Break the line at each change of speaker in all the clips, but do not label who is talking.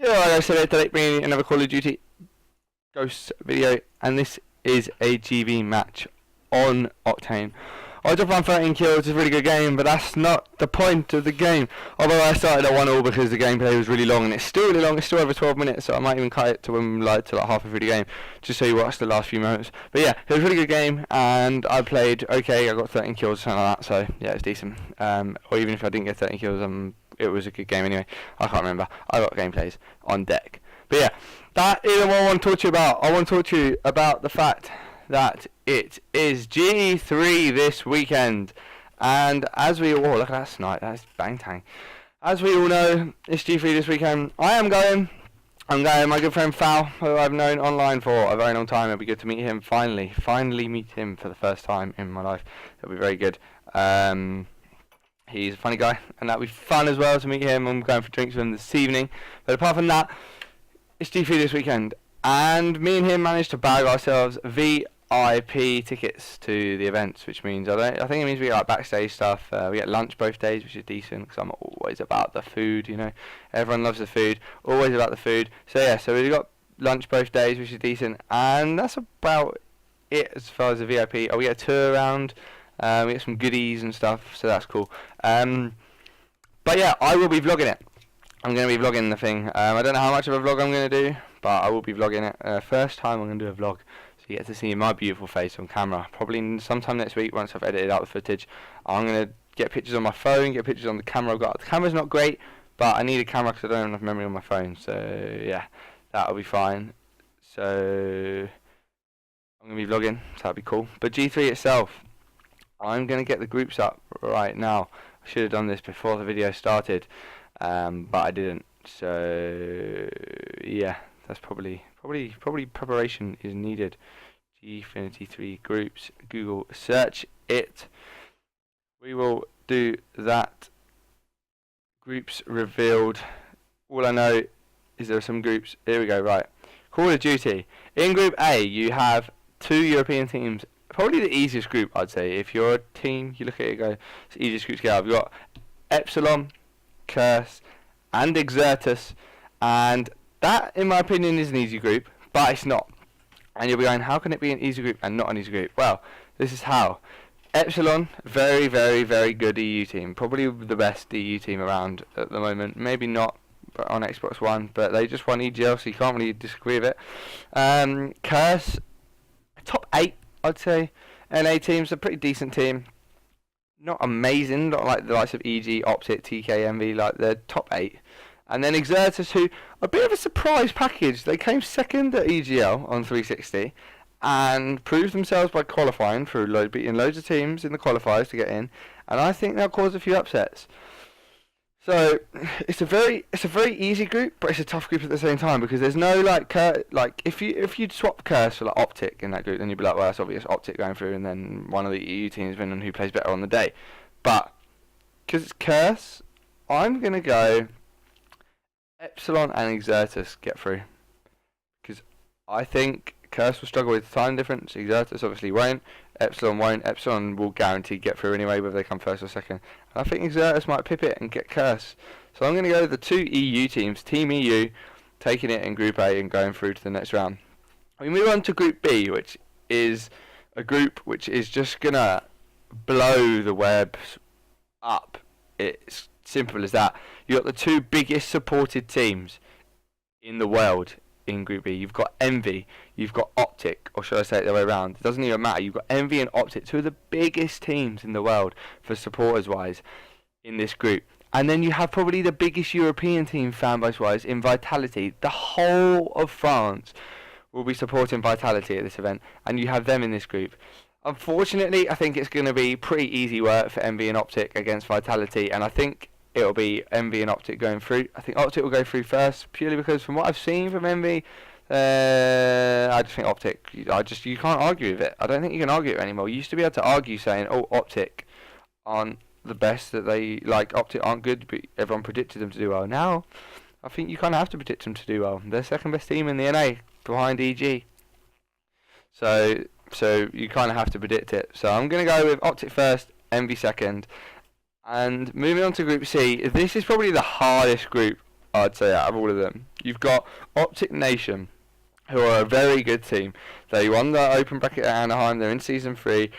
Yeah, like I said, today bringing another Call of Duty Ghosts video, and this is a GV match on Octane. I dropped around 13 kills, it's a really good game, but that's not the point of the game. Although I started at 1-1 because the gameplay was really long, and it's still really long, it's still over 12 minutes, so I might even cut it to when like halfway through the game, just so you watch the last few moments. But yeah, it was a really good game, and I played okay, I got 13 kills or something like that, so yeah, it's decent. Or even if I didn't get 13 kills, it was a good game anyway. I can't remember. I got gameplays on deck. But yeah, that isn't what I want to talk to you about. I want to talk to you about the fact that it is G3 this weekend. And as we all, look at that snipe, that's bang tang. As we all know, it's G3 this weekend. I'm going. My good friend Fal, who I've known online for a very long time. It'll be good to meet him finally meet him for the first time in my life. It'll be very good. He's a funny guy, and that'll be fun as well to meet him. I'm going for drinks with him this evening. But apart from that, it's G3 this weekend, and me and him managed to bag ourselves VIP tickets to the events, which means I think it means we get like backstage stuff. We get lunch both days, which is decent because I'm always about the food. You know, everyone loves the food. Always about the food. So yeah, so we got lunch both days, which is decent, and that's about it as far as the VIP. Oh, we get a tour around. We get some goodies and stuff, so that's cool. But yeah, I will be vlogging it. I'm going to be vlogging the thing. I don't know how much of a vlog I'm going to do, but I will be vlogging it. First time I'm going to do a vlog, so you get to see my beautiful face on camera. Probably sometime next week once I've edited out the footage. I'm going to get pictures on my phone, get pictures on the camera I've got. The camera's not great, but I need a camera because I don't have enough memory on my phone. So yeah, that'll be fine. So I'm going to be vlogging, so that'll be cool. But G3 itself, I'm going to get the groups up right now. I should have done this before the video started, but I didn't. So yeah, that's probably preparation is needed. GFINITY 3 groups. Google search it. We will do that. Groups revealed. All I know is there are some groups. Here we go. Right. Call of Duty. In Group A, you have 2 European teams. Probably the easiest group, I'd say. If you're a team, you look at it and go, it's the easiest group to get out. We've got Epsilon, Curse, and Exertus, and that, in my opinion, is an easy group, but it's not. And you'll be going, how can it be an easy group and not an easy group? Well, this is how. Epsilon, very, very, very good EU team. Probably the best EU team around at the moment. Maybe not on Xbox One, but they just won EGL, so you can't really disagree with it. Curse, top 8. I'd say NA team's a pretty decent team. Not amazing, not like the likes of EG, Optic, TK, like they're top 8. And then Exertus, who a bit of a surprise package. They came second at EGL on 360 and proved themselves by qualifying through beating loads of teams in the qualifiers to get in. And I think they'll cause a few upsets. So it's a very easy group, but it's a tough group at the same time because there's no like if you'd swap Curse for like Optic in that group, then you'd be like, well, that's obvious, Optic going through, and then one of the EU teams win on who plays better on the day. But because it's Curse, I'm gonna go Epsilon and Exertus get through because I think Curse will struggle with time difference. Exertus obviously won't. Epsilon won't. Epsilon will guarantee get through anyway, whether they come first or second. And I think Exertus might pip it and get Curse. So I'm going to go with the 2 EU teams, Team EU, taking it in Group A and going through to the next round. We move on to Group B, which is a group which is just going to blow the webs up. It's simple as that. You've got the 2 biggest supported teams in the world. In Group B, you've got Envy, you've got Optic, or should I say it the other way around? It doesn't even matter. You've got Envy and Optic, 2 of the biggest teams in the world for supporters-wise in this group. And then you have probably the biggest European team fan-base-wise in Vitality. The whole of France will be supporting Vitality at this event, and you have them in this group. Unfortunately, I think it's going to be pretty easy work for Envy and Optic against Vitality, and I think it'll be Envy and Optic going through. I think Optic will go through first, purely because from what I've seen from Envy, I just think Optic, you can't argue with it. I don't think you can argue it anymore. You used to be able to argue saying, oh, Optic aren't the best, that they, like, Optic aren't good, but everyone predicted them to do well. Now, I think you kind of have to predict them to do well. They're second best team in the NA, behind EG. So you kind of have to predict it. So I'm going to go with Optic first, Envy second. And moving on to Group C, this is probably the hardest group I'd say out of all of them. You've got Optic Nation, who are a very good team. They won the open bracket at Anaheim. They're in Season 3.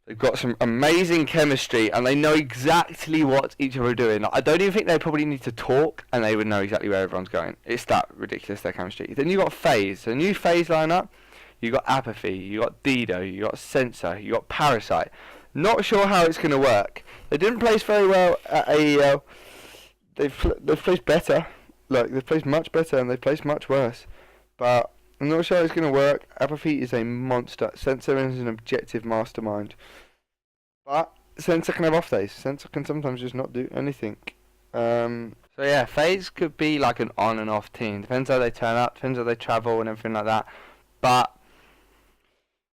They've got some amazing chemistry, and they know exactly what each other are doing. Like, I don't even think they probably need to talk, and they would know exactly where everyone's going. It's that ridiculous, their chemistry. Then you got FaZe. The new FaZe lineup. You got Apathy. You got Dido. You got Sensor. You got Parasite. Not sure how it's going to work. They didn't place very well at AEL. They've placed better. Like, they've placed much better, and they've placed much worse. But I'm not sure it's going to work. Apathy is a monster. Sensor is an objective mastermind. But Sensor can have off days. Sensor can sometimes just not do anything. So yeah, FaZe could be like an on and off team. Depends how they turn up, depends how they travel and everything like that.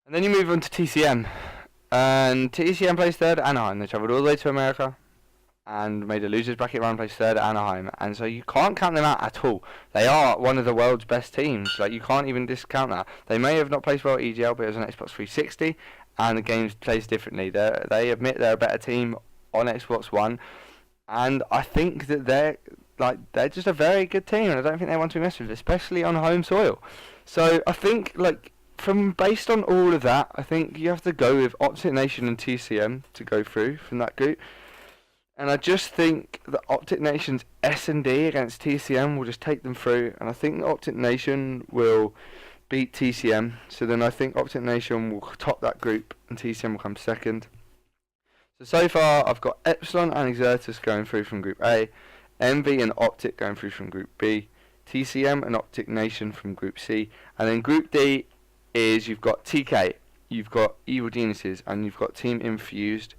And then you move on to TCM. And TCM placed third at Anaheim. They travelled all the way to America and made a losers bracket run, placed third at Anaheim. And so you can't count them out at all. They are one of the world's best teams. Like, you can't even discount that. They may have not placed well at EGL, but it was on Xbox 360, and the game's plays differently. They admit they're a better team on Xbox One, and I think that they're just a very good team, and I don't think they want to be messed with, especially on home soil. So I think, like, based on all of that, I think you have to go with Optic Nation and TCM to go through from that group. And I just think that Optic Nation's S&D against TCM will just take them through. And I think that Optic Nation will beat TCM. So then I think Optic Nation will top that group and TCM will come second. So far I've got Epsilon and Exertus going through from Group A. Envy and Optic going through from Group B. TCM and Optic Nation from Group C. And then Group D is you've got TK, you've got Evil Geniuses, and you've got Team Infused.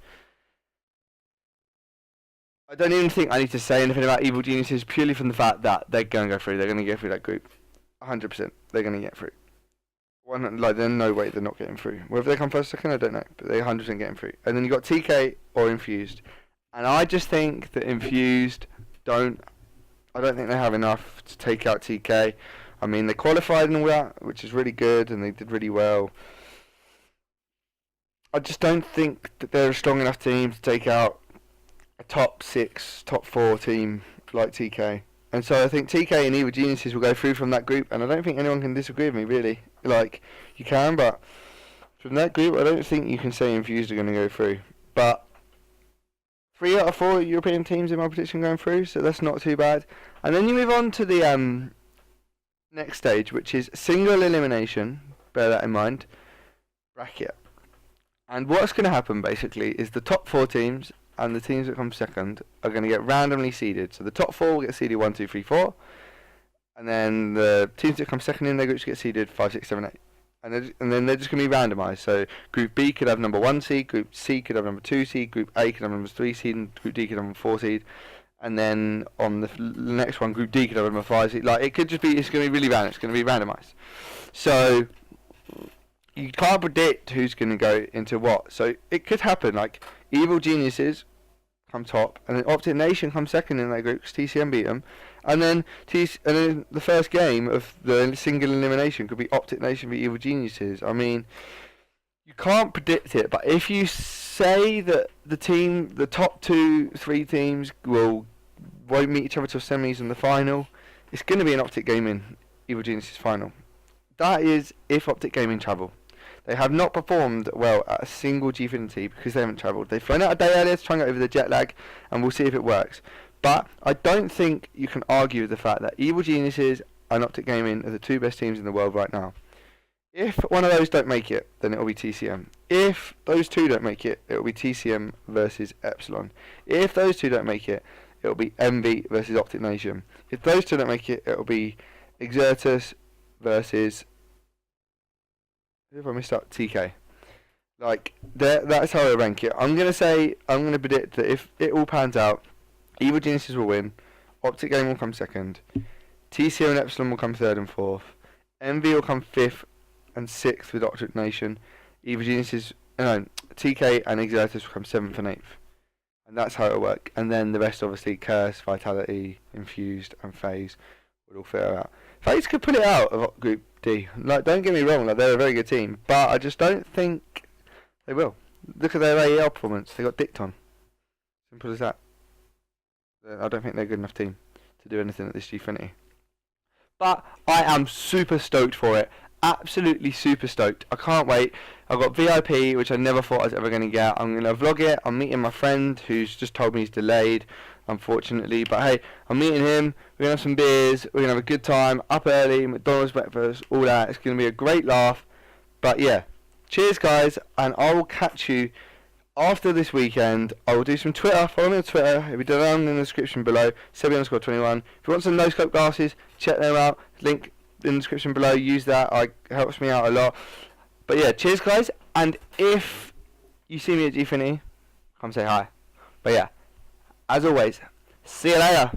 I don't even think I need to say anything about Evil Geniuses purely from the fact that they're going to go through. They're going to get through that group. 100%. They're going to get through. There's no way they're not getting through. Whether they come first or second, I don't know. But they're 100% getting through. And then you've got TK or Infused. And I just think that Infused I don't think they have enough to take out TK. I mean, they qualified and all that, which is really good, and they did really well. I just don't think that they're a strong enough team to take out a top 6, top 4 team like TK. And so I think TK and Evil Geniuses will go through from that group, and I don't think anyone can disagree with me, really. Like, you can, but from that group, I don't think you can say Infused are going to go through. But 3 out of 4 European teams in my prediction going through, so that's not too bad. And then you move on to the next stage, which is single elimination, bear that in mind, bracket. And what's going to happen, basically, is the top 4 teams and the teams that come second are going to get randomly seeded. So the top 4 will get seeded 1, 2, 3, 4. And then the teams that come second in their groups get seeded 5, 6, 7, 8. And then they're just going to be randomised. So Group B could have number 1 seed, Group C could have number 2 seed, Group A could have number 3 seed, and Group D could have number 4 seed. And then on the next one, Group D could have number 5 seed. Like, it could just be, it's going to be really random. It's going to be randomised. So you can't predict who's going to go into what. So it could happen, like, Evil Geniuses come top, and then Optic Nation come second in their group because TCM beat them. And then the first game of the single elimination could be Optic Nation v Evil Geniuses. I mean, you can't predict it, but if you say that the top 2, 3 teams won't meet each other till semis and the final, it's going to be an Optic Gaming Evil Geniuses final. That is if Optic Gaming travel. They have not performed well at a single GFINITY because they haven't travelled. They've flown out a day earlier to try and get over the jet lag, and we'll see if it works. But I don't think you can argue with the fact that Evil Geniuses and Optic Gaming are the 2 best teams in the world right now. If one of those don't make it, then it will be TCM. If those 2 don't make it, it will be TCM versus Epsilon. If those 2 don't make it, it will be Envy versus Optic Nation. If those 2 don't make it, it will be Exertus versus... Who have I missed out? TK. Like, that's how I rank it. I'm going to predict that if it all pans out, Evil Geniuses will win, Optic Game will come second, TCM and Epsilon will come 3rd and 4th, Envy will come 5th and 6th with Optic Nation, Evil Geniuses, TK and Exertus will come 7th and 8th. And that's how it'll work. And then the rest, obviously, Curse, Vitality, Infused and FaZe would all fit out. FaZe could pull it out of Group D. Like, don't get me wrong, like, they're a very good team, but I just don't think they will. Look at their AEL performance. They got dicked on. Simple as that. I don't think they're a good enough team to do anything at this GFINITY. But I am super stoked for it. Absolutely super stoked. I can't wait. I've got VIP, which I never thought I was ever going to get. I'm going to vlog it. I'm meeting my friend who's just told me he's delayed, unfortunately. But hey, I'm meeting him. We're going to have some beers. We're going to have a good time. Up early, McDonald's breakfast, all that. It's going to be a great laugh. But yeah, cheers guys. And I will catch you after this weekend. I will do some Twitter. Follow me on Twitter. It'll be down in the description below. Sebi_21. If you want some no-scope glasses, check them out. Link in the description below. Use that. It helps me out a lot. But yeah, cheers guys. And if you see me at GFINITY, come say hi. But yeah, as always, see you later.